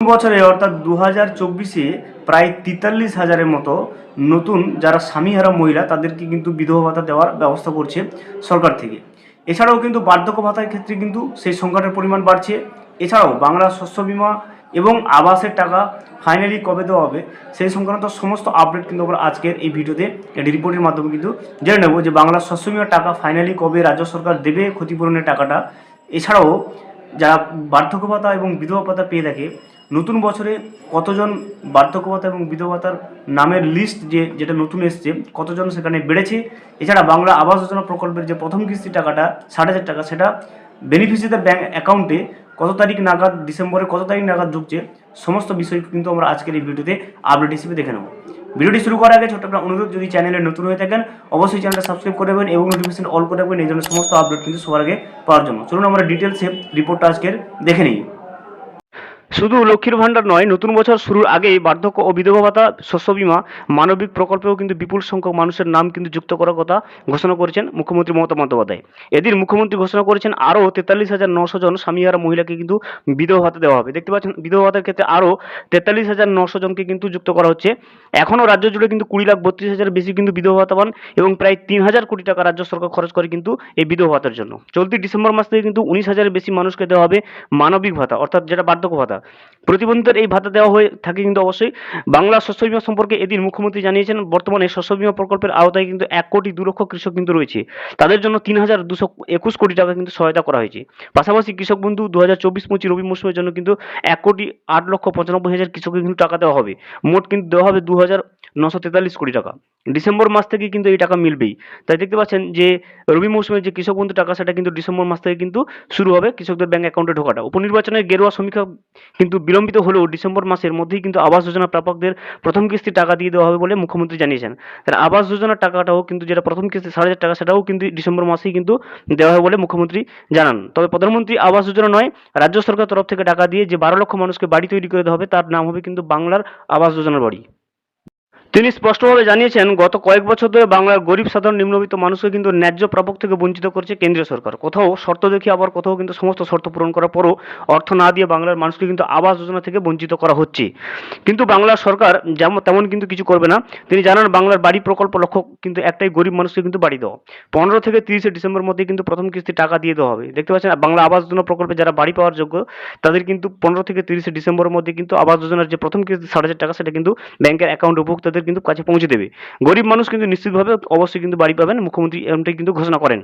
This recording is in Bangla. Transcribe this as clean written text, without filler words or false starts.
বছরে অর্থাৎ 2024-এ প্রায় 43,000-এর মতো নতুন যারা স্বামীহারা মহিলা তাদেরকে কিন্তু বিধবা ভাতা দেওয়ার ব্যবস্থা করছে সরকার থেকে। এছাড়াও কিন্তু বার্ধক্য ভাতার ক্ষেত্রে কিন্তু সেই সংখ্যাটার পরিমাণ বাড়ছে। এছাড়াও বাংলা শস্য বীমা এবং আবাসের টাকা ফাইনালি কবে দেওয়া হবে সেই সংক্রান্ত সমস্ত আপডেট কিন্তু আমরা আজকের এই ভিডিওতে একটি রিপোর্টের মাধ্যমে কিন্তু জেনে নেব যে বাংলা শস্য বীমার টাকা ফাইনালি কবে রাজ্য সরকার দেবে ক্ষতিপূরণের টাকাটা। এছাড়াও যারা বার্ধক্য ভাতা এবং বিধবা ভাতা পেয়ে থাকে নতুন বছরে কতজন বার্ধক্য ভাতা এবং বিধবা ভাতার নামের লিস্ট যেটা নতুন এসছে কতজন সেখানে বেড়েছে। এছাড়া বাংলা আবাস যোজনা প্রকল্পের যে প্রথম কিস্তির টাকাটা 60,000 টাকা সেটা বেনিফিশিয়ারিদের ব্যাঙ্ক অ্যাকাউন্টে কত তারিখ নাগাদ, ডিসেম্বরে কত তারিখ নাগাদ ঢুকছে সমস্ত বিষয় কিন্তু আমরা আজকের এই ভিডিওতে আপডেট হিসেবে দেখে নেব। ভিডিওটি শুরু করার আগে ছোট্ট একটা অনুরোধ, যদি চ্যানেলে নতুন হয়ে থাকেন অবশ্যই চ্যানেলটা সাবস্ক্রাইব করে দেবেন এবং নোটিফিকেশন অল করে রাখবেন এই জন্য সমস্ত আপডেট কিন্তু সবার আগে পাওয়ার জন্য। চলুন আমরা ডিটেলসে রিপোর্টটা আজকের দেখে নিই। শুধু লক্ষ্মীর ভাণ্ডার নয়, নতুন বছর শুরুর আগেই বার্ধক্য ও বিধবা ভাতা, শস্য বীমা, মানবিক প্রকল্পেও কিন্তু বিপুল সংখ্যক মানুষের নাম কিন্তু যুক্ত করার কথা ঘোষণা করেছেন মুখ্যমন্ত্রী মমতা বন্দ্যোপাধ্যায়। এদিন মুখ্যমন্ত্রী ঘোষণা করেছেন আরও 43,900 জন স্বামীহারা মহিলাকে কিন্তু বিধবা ভাতা দেওয়া হবে। দেখতে পাচ্ছেন বিধবা ভাতার ক্ষেত্রে আরও 43,900 জনকে কিন্তু যুক্ত করা হচ্ছে। এখনও রাজ্য জুড়ে কিন্তু 20,32,000 বেশি কিন্তু বিধবা ভাতা পান এবং প্রায় 3,000 কোটি টাকা রাজ্য সরকার খরচ করে কিন্তু এই বিধবা ভাতার জন্য। চলতি ডিসেম্বর মাস থেকে কিন্তু 19,000-এর বেশি মানুষকে দেওয়া হবে মানবিক ভাতা, অর্থাৎ যেটা বার্ধক্য ভাতা। প্রতিবন্ধীদের এই ভাতা দেওয়া হয়ে থাকে কিন্তু অবশ্যই। বাংলা শস্য বীমা সম্পর্কে এদিন মুখ্যমন্ত্রী জানিয়েছেন বর্তমানে শস্য বীমা প্রকল্পের আওতায় কিন্তু 1,02,00,000 কৃষক কিন্তু রয়েছে। তাদের জন্য 3,221 কোটি টাকা কিন্তু সহায়তা করা হয়েছে। পাশাপাশি কৃষক বন্ধু 2024-25 রবি মৌসুমের জন্য কিন্তু 1,08,95,000 কৃষককে কিন্তু টাকা দেওয়া হবে। মোট কিন্তু দেওয়া হবে 2,943 কোটি টাকা। ডিসেম্বর মাস থেকে কিন্তু এই টাকা মিলবেই। তাই দেখতে পাচ্ছেন যে রবি মৌসুমের যে কৃষক বন্ধু টাকা সেটা কিন্তু ডিসেম্বর মাস থেকে কিন্তু শুরু হবে কৃষকদের ব্যাংক অ্যাকাউন্টে ঢোকাটা। উপনির্বাচনের গেরুয়া সমীক্ষা কিন্তু বিলম্বিত হলেও ডিসেম্বর মাসের মধ্যেই কিন্তু আবাস যোজনা প্রাপকদের প্রথম কিস্তির টাকা দিয়ে দেওয়া হবে বলে মুখ্যমন্ত্রী জানিয়েছেন। তার আবাস যোজনার টাকাটাও কিন্তু যেটা প্রথম কিস্তি 60,000 টাকা সেটাও কিন্তু ডিসেম্বর মাসেই কিন্তু দেওয়া হবে বলে মুখ্যমন্ত্রী জানান। তবে প্রধানমন্ত্রী আবাস যোজনা নয়, রাজ্য সরকার তরফ থেকে টাকা দিয়ে যে 12 লক্ষ মানুষকে বাড়ি তৈরি করে দেওয়া হবে তার নাম হবে কিন্তু বাংলার আবাস যোজনার বাড়ি। তিনি স্পষ্টভাবে জানিয়েছেন গত কয়েক বছর ধরে বাংলার গরিব সাধারণ নিম্নবিত্ত মানুষকে কিন্তু ন্যায্য প্রাপক থেকে বঞ্চিত করছে কেন্দ্রীয় সরকার। কোথাও শর্ত দেখিয়ে আবার কোথাও কিন্তু সমস্ত শর্ত পূরণ করার পরও অর্থ না দিয়ে বাংলার মানুষকে কিন্তু আবাস যোজনা থেকে বঞ্চিত করা হচ্ছে। কিন্তু বাংলার সরকার যেমন তেমন কিন্তু কিছু করবে না। তিনি জানান বাংলার বাড়ি প্রকল্প লক্ষ্য কিন্তু একটাই, গরিব মানুষকে কিন্তু বাড়ি দেওয়া। 15 থেকে 30 ডিসেম্বর মধ্যে কিন্তু প্রথম কিস্তি টাকা দিয়ে দেওয়া হবে। দেখতে পাচ্ছেন বাংলা আবাস যোজনা প্রকল্পে যারা বাড়ি পাওয়ার যোগ্য তাদের কিন্তু 15 থেকে 30 ডিসেম্বরের মধ্যে কিন্তু আবাস যোজনার যে প্রথম কিস্তি 60,000 টাকা সেটা কিন্তু ব্যাংকের অ্যাকাউন্ট উপভোক্তাদের কিন্তু কাছে পৌঁছে দেবে। গরিব মানুষ কিন্তু নিশ্চিতভাবে অবশ্যই কিন্তু বাড়ি পাবেন, মুখ্যমন্ত্রী এমনটাই কিন্তু ঘোষণা করেন।